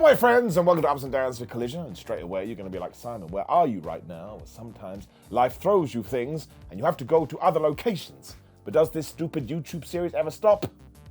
Hello, my friends, and welcome to Ups and Downs for Collision. And straight away, you're going to be like, Simon, where are you right now? Well, sometimes life throws you things, and you have to go to other locations. But does this stupid YouTube series ever stop?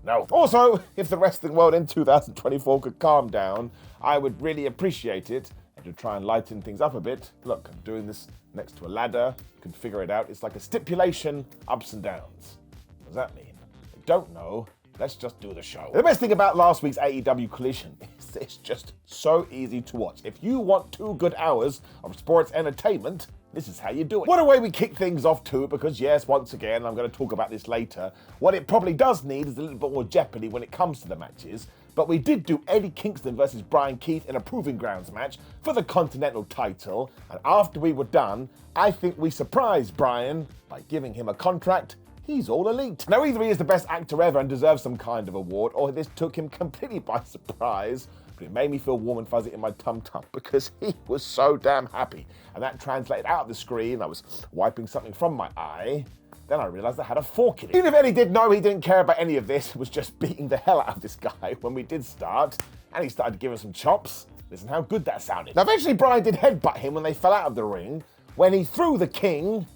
No. Also, if the wrestling world in 2024 could calm down, I would really appreciate it. And to try and lighten things up a bit, look, I'm doing this next to a ladder. You can figure it out. It's like a stipulation, ups and downs. What does that mean? I don't know. Let's just do the show. The best thing about last week's AEW Collision is it's just so easy to watch. If you want 2 good hours of sports entertainment, this is how you do it. What a way we kick things off too, because yes, once again, I'm going to talk about this later, what it probably does need is a little bit more jeopardy when it comes to the matches. But we did do Eddie Kingston versus Bryan Keith in a Proving Grounds match for the Continental title. And after we were done, I think we surprised Bryan by giving him a contract. He's all elite. Now, either he is the best actor ever and deserves some kind of award, or this took him completely by surprise, but it made me feel warm and fuzzy in my tum-tum because he was so damn happy. And that translated out of the screen. I was wiping something from my eye. Then I realized I had a fork in it. Even if Eddie did know he didn't care about any of this, was just beating the hell out of this guy when we did start, and he started to give him some chops. Listen how good that sounded. Now, eventually Bryan did headbutt him when they fell out of the ring, when he threw the king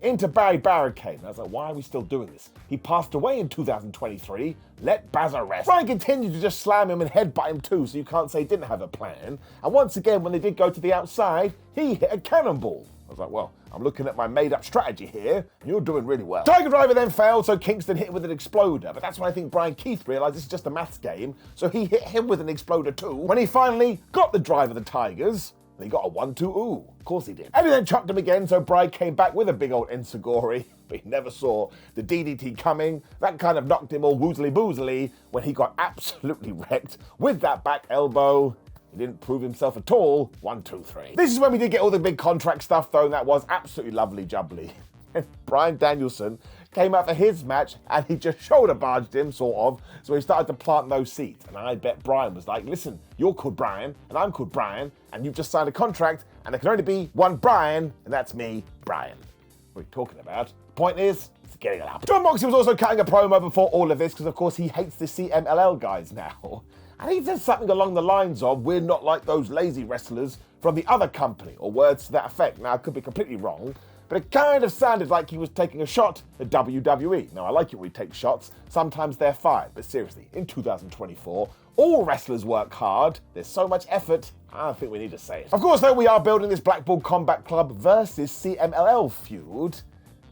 into Barry Barricade. And I was like, why are we still doing this? He passed away in 2023. Let Bazza rest. Bryan continued to just slam him and headbutt him too, so you can't say he didn't have a plan. And once again, when they did go to the outside, he hit a cannonball. I was like, well, I'm looking at my made-up strategy here, and you're doing really well. Tiger Driver then failed, so Kingston hit him with an exploder. But that's when I think Bryan Keith realized this is just a maths game, so he hit him with an exploder too. When he finally got the drive of the Tigers, and he got a 1-2, ooh, of course he did. And he then chucked him again, so Bryan came back with a big old enziguri, but he never saw the DDT coming. That kind of knocked him all woozly-boozly when he got absolutely wrecked with that back elbow. He didn't prove himself at all. 1, 2, 3. This is when we did get all the big contract stuff, though, and that was absolutely lovely jubbly. And Bryan Danielson came out for his match, and he just shoulder barged him, sort of, so he started to plant those seeds. And I bet Bryan was like, listen, you're called Bryan, and I'm called Bryan, and you've just signed a contract, and there can only be one Bryan, and that's me, Bryan. What are you talking about? The point is, it's getting it up. John Moxley was also cutting a promo before all of this, because of course he hates the CMLL guys now. And he said something along the lines of, we're not like those lazy wrestlers from the other company, or words to that effect. Now, I could be completely wrong, but it kind of sounded like he was taking a shot at WWE. Now, I like it when we take shots. Sometimes they're fired. But seriously, in 2024, all wrestlers work hard. There's so much effort, I don't think we need to say it. Of course, though, we are building this Blackpool Combat Club versus CMLL feud.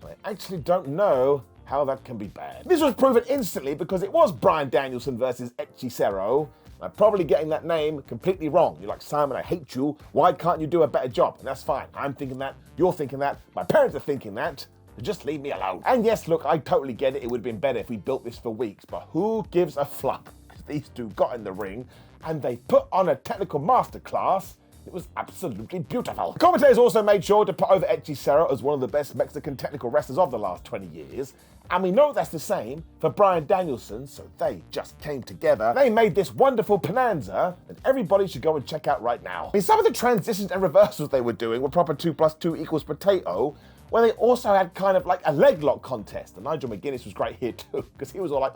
I actually don't know how that can be bad. This was proven instantly because it was Bryan Danielson versus Hechicero. I'm probably getting that name completely wrong. You're like, Simon, I hate you. Why can't you do a better job? And that's fine. I'm thinking that. You're thinking that. My parents are thinking that. Just leave me alone. And yes, look, I totally get it. It would have been better if we built this for weeks. But who gives a flop? These two got in the ring and they put on a technical masterclass. It was absolutely beautiful. The commentators also made sure to put over Hechicero as one of the best Mexican technical wrestlers of the last 20 years. And we know that's the same for Bryan Danielson, so they just came together. They made this wonderful bonanza that everybody should go and check out right now. I mean, some of the transitions and reversals they were doing were proper 2 + 2 = potato, where they also had kind of like a leg lock contest. And Nigel McGuinness was great here too, because he was all like,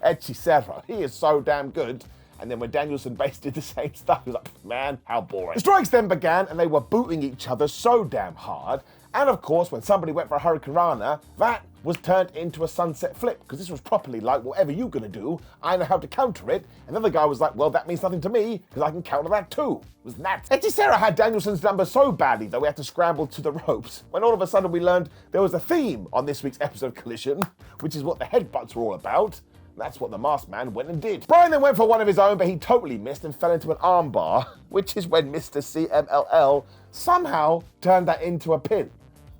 Hechicero, he is so damn good. And then when Danielson basically did the same stuff, he was like, man, how boring. The strikes then began, and they were booting each other so damn hard. And of course, when somebody went for a Hurricanrana, that was turned into a sunset flip, because this was properly like, whatever you're gonna do, I know how to counter it. And the other guy was like, well, that means nothing to me, because I can counter that too. It was nuts. Hechicero had Danielson's number so badly that we had to scramble to the ropes, when all of a sudden we learned there was a theme on this week's episode of Collision, which is what the headbutts were all about. That's what the masked man went and did. Bryan then went for one of his own, but he totally missed and fell into an armbar, which is when Mr. CMLL somehow turned that into a pin.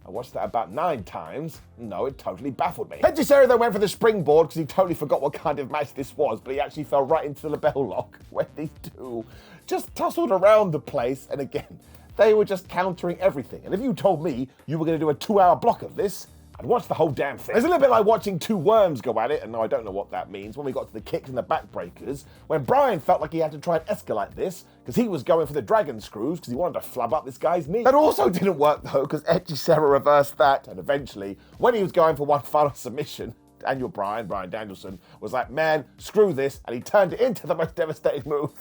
I watched that about 9 times. No, it totally baffled me. Hechicero then went for the springboard because he totally forgot what kind of match this was, but he actually fell right into the label lock when these two just tussled around the place. And again, they were just countering everything. And if you told me you were going to do a 2-hour block of this, I'd watch the whole damn thing. It's a little bit like watching 2 worms go at it, and no, I don't know what that means, when we got to the kicks and the backbreakers, when Bryan felt like he had to try and escalate this, because he was going for the dragon screws, because he wanted to flub up this guy's knee. That also didn't work, though, because Hechicero reversed that, and eventually, when he was going for one final submission, Daniel Bryan Danielson, was like, man, screw this, and he turned it into the most devastating move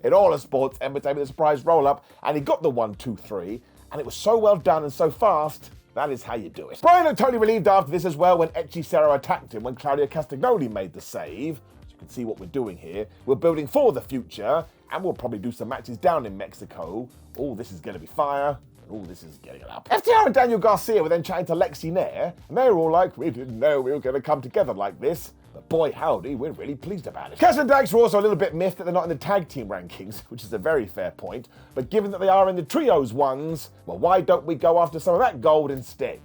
in all of sports entertainment, the surprise roll-up, and he got the 1, 2, 3, and it was so well done and so fast. That is how you do it. Bryan looked totally relieved after this as well when Hechicero attacked him when Claudio Castagnoli made the save. So you can see what we're doing here. We're building for the future, and we'll probably do some matches down in Mexico. Oh, this is going to be fire. Oh, this is getting it up. FTR and Daniel Garcia were then chatting to Lexi Nair, and they were all like, we didn't know we were going to come together like this. But boy, howdy, we're really pleased about it. Cass and Dax were also a little bit miffed that they're not in the tag team rankings, which is a very fair point. But given that they are in the trios ones, well, why don't we go after some of that gold instead?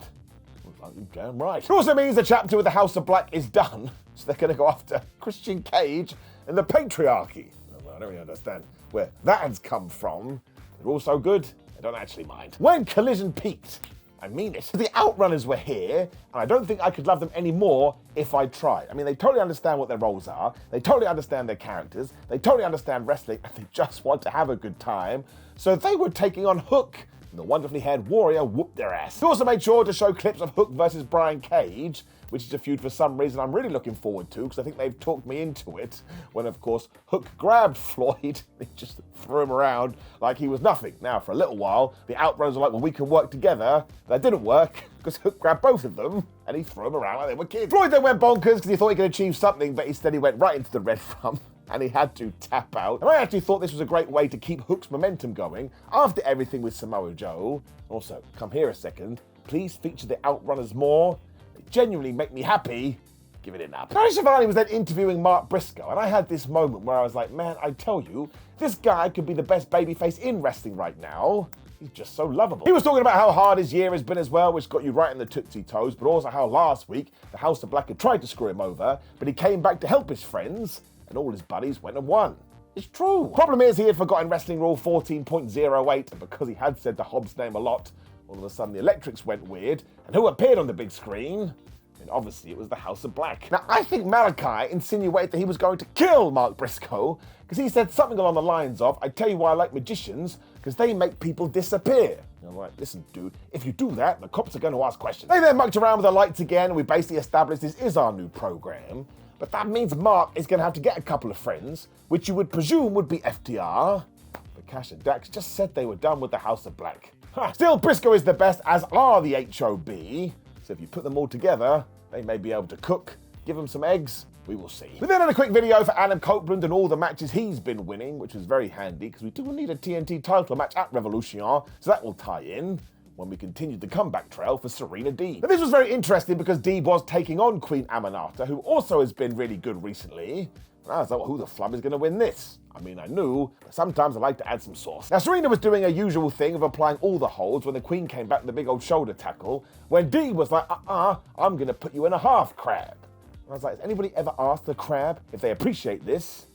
Well, you're damn right. It also means the chapter with the House of Black is done, so they're going to go after Christian Cage and the patriarchy. I don't really understand where that has come from. They're all so good, I don't actually mind. When Collision peaked, I mean it. The Outrunners were here, and I don't think I could love them any more if I tried. I mean, they totally understand what their roles are, they totally understand their characters, they totally understand wrestling, and they just want to have a good time. So they were taking on Hook, and the wonderfully haired warrior whooped their ass. They also made sure to show clips of Hook versus Bryan Cage, which is a feud for some reason I'm really looking forward to, because I think they've talked me into it, when of course Hook grabbed Floyd, he just threw him around like he was nothing. Now for a little while, the Outrunners were like, well, we can work together. That didn't work, because Hook grabbed both of them, and he threw them around like they were kids. Floyd then went bonkers, because he thought he could achieve something, but instead he went right into the red front, and he had to tap out. And I actually thought this was a great way to keep Hook's momentum going, after everything with Samoa Joe. Also, come here a second, please feature the Outrunners more. They genuinely make me happy. Give it an up. Tony Schiavone was then interviewing Mark Briscoe, and I had this moment where I was like, man, I tell you, this guy could be the best babyface in wrestling right now. He's just so lovable. He was talking about how hard his year has been as well, which got you right in the Tootsie Toes, but also how last week, the House of Black had tried to screw him over, but he came back to help his friends, and all his buddies went and won. It's true. Problem is, he had forgotten wrestling rule 14.08, and because he had said the Hobbs name a lot, all of a sudden the electrics went weird, and who appeared on the big screen? And obviously it was the House of Black. Now, I think Malachi insinuated that he was going to kill Mark Briscoe, because he said something along the lines of, I tell you why I like magicians, because they make people disappear. And I'm like, listen, dude, if you do that, the cops are going to ask questions. They then mucked around with the lights again, and we basically established this is our new program. But that means Mark is going to have to get a couple of friends, which you would presume would be FTR. But Cash and Dax just said they were done with the House of Black. Still, Briscoe is the best, as are the HOB. So if you put them all together, they may be able to cook, give them some eggs, we will see. We then had a quick video for Adam Copeland and all the matches he's been winning, which was very handy, because we do need a TNT title match at Revolution, so that will tie in when we continued the comeback trail for Serena Deeb. Now, this was very interesting because Deeb was taking on Queen Aminata, who also has been really good recently. And I was like, well, who the flub is going to win this? I mean, I knew, but sometimes I like to add some sauce. Now, Serena was doing her usual thing of applying all the holds when the Queen came back with the big old shoulder tackle, when Deeb was like, I'm going to put you in a half crab. And I was like, has anybody ever asked the crab if they appreciate this?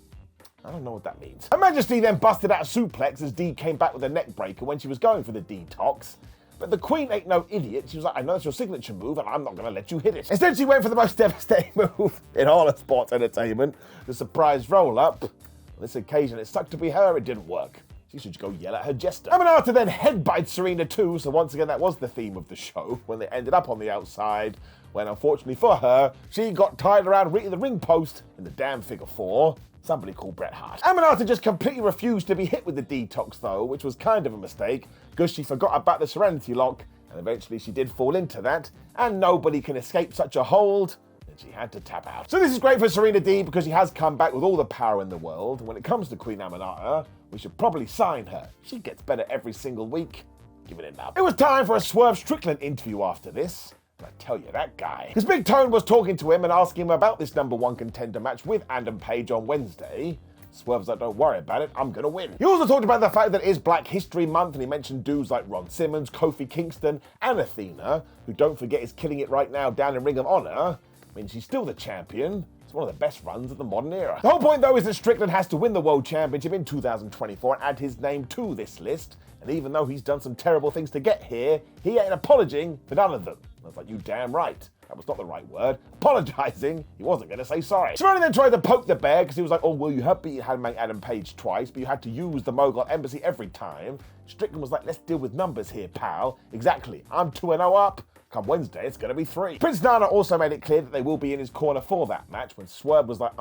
I don't know what that means. Her Majesty then busted out a suplex as Deeb came back with a neck breaker when she was going for the detox. But the Queen ain't no idiot. She was like, I know that's your signature move, and I'm not going to let you hit it. Instead, she went for the most devastating move in all of sports entertainment, the surprise roll-up. On this occasion, it sucked to be her, it didn't work. She should go yell at her jester. Aminata then headbutted Serena too, so once again, that was the theme of the show, when they ended up on the outside, when unfortunately for her, she got tied around the ring post in the damn figure four. Somebody called Bret Hart. Aminata just completely refused to be hit with the detox though, which was kind of a mistake, because she forgot about the Serenity Lock, and eventually she did fall into that, and nobody can escape such a hold, and she had to tap out. So this is great for Serena Deeb because she has come back with all the power in the world, and when it comes to Queen Aminata, we should probably sign her. She gets better every single week. Give it enough. It was time for a Swerve Strickland interview after this. And I tell you, that guy. Because Big Tone was talking to him and asking him about this #1 contender match with Adam Page on Wednesday. Swerve's like, don't worry about it, I'm gonna win. He also talked about the fact that it is Black History Month, and he mentioned dudes like Ron Simmons, Kofi Kingston, and Athena, who, don't forget, is killing it right now down in Ring of Honor. I mean, she's still the champion. It's one of the best runs of the modern era. The whole point, though, is that Strickland has to win the World Championship in 2024 and add his name to this list. And even though he's done some terrible things to get here, he ain't apologizing for none of them. I was like, you damn right. That was not the right word. Apologizing. He wasn't going to say sorry. Schiavone then tried to poke the bear because he was like, oh, well, you have beaten Hangman Adam Page twice, but you had to use the Mogul Embassy every time. Strickland was like, let's deal with numbers here, pal. Exactly. I'm 2-0 up. Come Wednesday, it's going to be 3. Prince Nana also made it clear that they will be in his corner for that match when Swerve was like,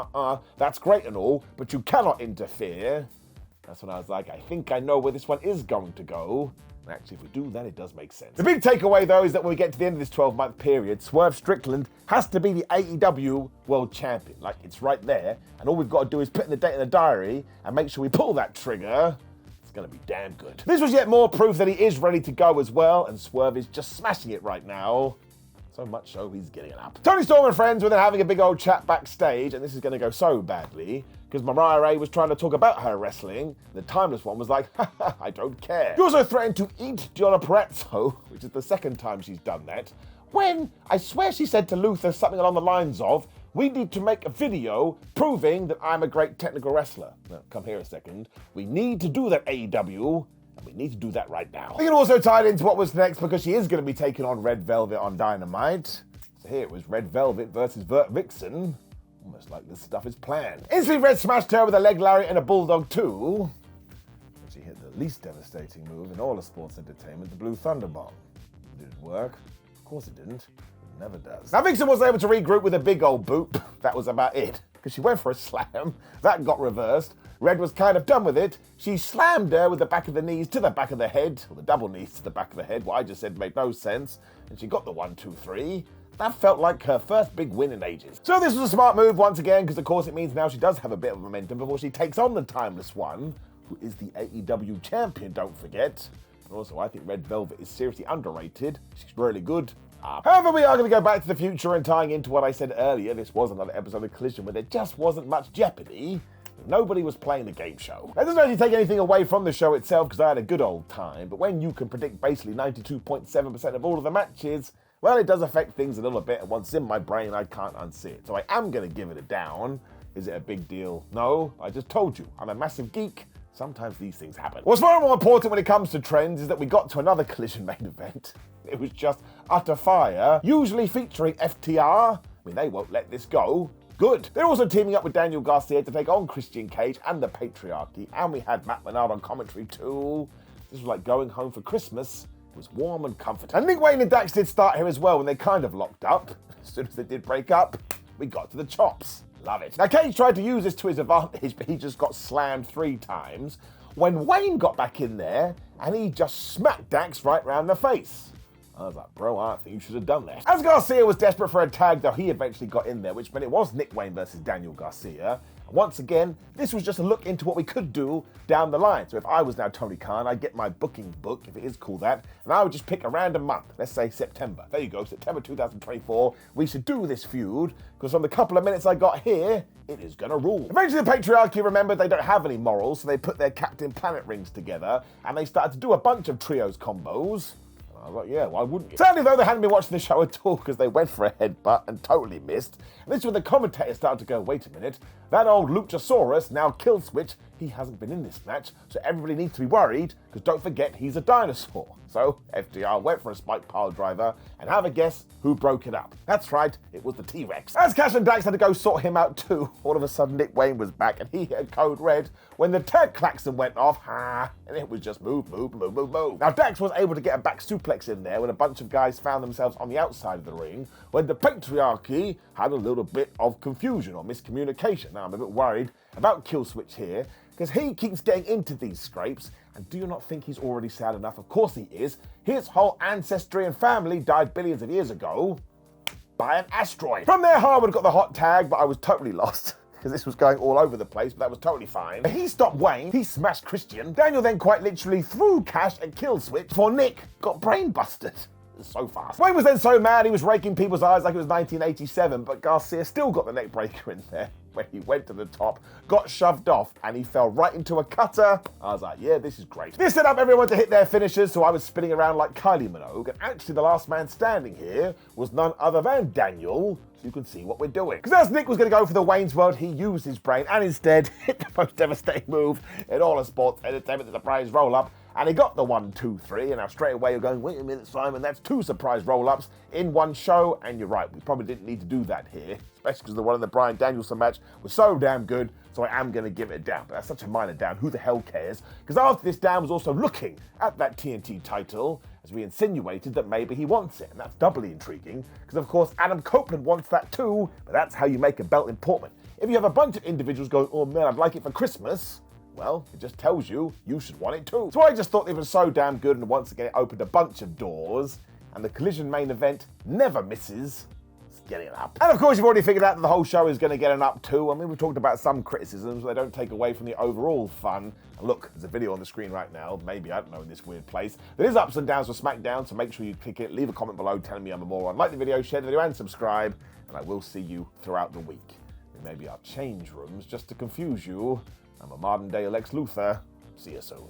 that's great and all, but you cannot interfere. That's when I was like, I think I know where this one is going to go. And actually, if we do that, it does make sense. The big takeaway, though, is that when we get to the end of this 12-month period, Swerve Strickland has to be the AEW World Champion. Like, it's right there, and all we've got to do is put in the date in the diary and make sure we pull that trigger. It's going to be damn good. This was yet more proof that he is ready to go as well, and Swerve is just smashing it right now. So much so, he's getting it up. Tony Storm and friends were then having a big old chat backstage, and this is going to go so badly, because Mariah Ray was trying to talk about her wrestling. The Timeless One was like, I don't care. She also threatened to eat Gianna Perazzo, which is the second time she's done that, when I swear she said to Luther something along the lines of, we need to make a video proving that I'm a great technical wrestler. Now, come here a second. We need to do that, AEW. And we need to do that right now. We can also tie it into what was next because she is going to be taking on Red Velvet on Dynamite. So here it was Red Velvet versus vsixon. Almost like this stuff is planned. Instantly Red smashed her with a leg lariat and a bulldog too. And she hit the least devastating move in all of sports entertainment, the Blue Thunder Bomb. Did it work? Of course it didn't. It never does. Now Vixen was able to regroup with a big old boot. That was about it. Because she went for a slam. That got reversed. Red was kind of done with it. She slammed her with the back of the knees to the back of the head, or the double knees to the back of the head. What I just said made no sense. And she got the 1, 2, 3. That felt like her first big win in ages. So this was a smart move once again, because of course it means now she does have a bit of momentum before she takes on the Timeless One, who is the AEW champion, don't forget. And also, I think Red Velvet is seriously underrated. She's really good. However, we are going to go back to the future, and tying into what I said earlier, this was another episode of Collision where there just wasn't much jeopardy. Nobody was playing the game show. That doesn't actually take anything away from the show itself, because I had a good old time, but when you can predict basically 92.7% of all of the matches, well, it does affect things a little bit, and once in my brain, I can't unsee it. So I am going to give it a down. Is it a big deal? No, I just told you, I'm a massive geek. Sometimes these things happen. What's far more important when it comes to trends is that we got to another Collision main event. It was just utter fire, usually featuring FTR. I mean, they won't let this go. Good. They're also teaming up with Daniel Garcia to take on Christian Cage and the Patriarchy, and we had Matt Menard on commentary too. This was like going home for Christmas. It was warm and comforting. And Nick Wayne and Dax did start here as well when they kind of locked up. As soon as they did break up, we got to the chops. Love it. Now, Cage tried to use this to his advantage, but he just got slammed 3 times. When Wayne got back in there, and he just smacked Dax right round the face. I was like, bro, I think you should have done that. As Garcia was desperate for a tag, though, he eventually got in there, which meant it was Nick Wayne versus Daniel Garcia. And once again, this was just a look into what we could do down the line. So if I was now Tony Khan, I'd get my booking book, if it is called that, and I would just pick a random month. Let's say September. There you go, September 2024. We should do this feud, because from the couple of minutes I got here, it is gonna rule. Eventually the Patriarchy remembered they don't have any morals, so they put their Captain Planet rings together, and they started to do a bunch of trios combos. I was like, yeah, why wouldn't you? Sadly, though, they hadn't been watching the show at all because they went for a headbutt and totally missed. And this is when the commentators started to go, wait a minute, that old Luchasaurus, now Killswitch, he hasn't been in this match, so everybody needs to be worried because don't forget he's a dinosaur. So FTR went for a spike pile driver, and have a guess who broke it up. That's right, it was the T-Rex. As Cash and Dax had to go sort him out too, all of a sudden Nick Wayne was back and he hit code red when the tag klaxon went off, and it was just move, move, move, move, move. Now Dax was able to get a back suplex in there when a bunch of guys found themselves on the outside of the ring, when the Patriarchy had a little bit of confusion or miscommunication. Now I'm a bit worried about Killswitch here, because he keeps getting into these scrapes, and do you not think he's already sad enough? Of course he is. His whole ancestry and family died billions of years ago by an asteroid. From there, Harwood got the hot tag, but I was totally lost, because this was going all over the place, but that was totally fine. He stopped Wayne, he smashed Christian. Daniel then quite literally threw Cash and Killswitch before Nick got brain busted. So fast. Wayne was then so mad he was raking people's eyes like it was 1987, but Garcia still got the neck breaker in there when he went to the top, got shoved off, and he fell right into a cutter. I was like, yeah, this is great. This set up everyone to hit their finishers, so I was spinning around like Kylie Minogue, and actually the last man standing here was none other than Daniel, so you can see what we're doing. Because as Nick was going to go for the Wayne's World, he used his brain and instead hit the most devastating move in all of sports entertainment, the surprise roll-up. And he got the 1, 2, 3, and now straight away you're going, wait a minute, Simon, that's 2 surprise roll-ups in one show, and you're right, we probably didn't need to do that here, especially because the one in the Bryan Danielson match was so damn good, so I am going to give it a down. But that's such a minor down, who the hell cares? Because after this down was also looking at that TNT title, as we insinuated that maybe he wants it. And that's doubly intriguing, because of course Adam Copeland wants that too, but that's how you make a belt important. If you have a bunch of individuals going, oh man, I'd like it for Christmas, well, it just tells you should want it too. So I just thought it was so damn good, and once again it opened a bunch of doors, and the Collision main event never misses. It's getting up. And of course you've already figured out that the whole show is going to get an up too. I mean, we've talked about some criticisms, but they don't take away from the overall fun. And look, there's a video on the screen right now, maybe, I don't know, in this weird place. There is ups and downs for SmackDown, so make sure you click it, leave a comment below telling me I'm a moron. Like the video, share the video, and subscribe, and I will see you throughout the week. Maybe our change rooms just to confuse you. I'm a modern day Lex Luthor. See you soon.